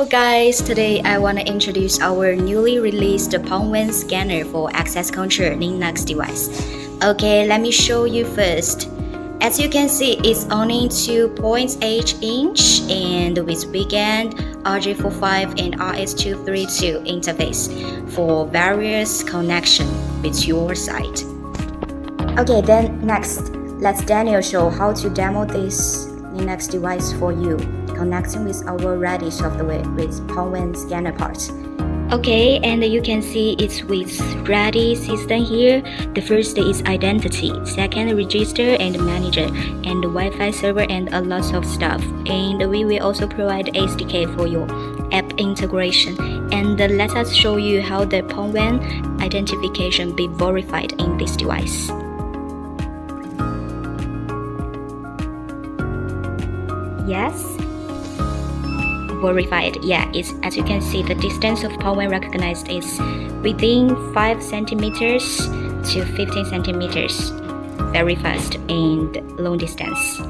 Hello guys, today I want to introduce our newly released palm vein scanner for access control Linux device. Okay, let me show you first. As you can see, it's only 2.8 inch and with weekend RJ45 and RS232 interface for various connection with your site. Okay, then next, let's Daniel show how to demo this Linux device for you, connecting with our ready software with palm vein scanner part. Okay, and you can see it's with ready system here. The first is identity, second register and manager, and Wi-Fi server and a lot of stuff. And we will also provide SDK for your app integration. And let us show you how the palm vein identification be verified in this device. Yes, verified. Yeah, it's as you can see, the distance of palm vein recognized is within 5 centimeters to 15 centimeters, very fast and long distance.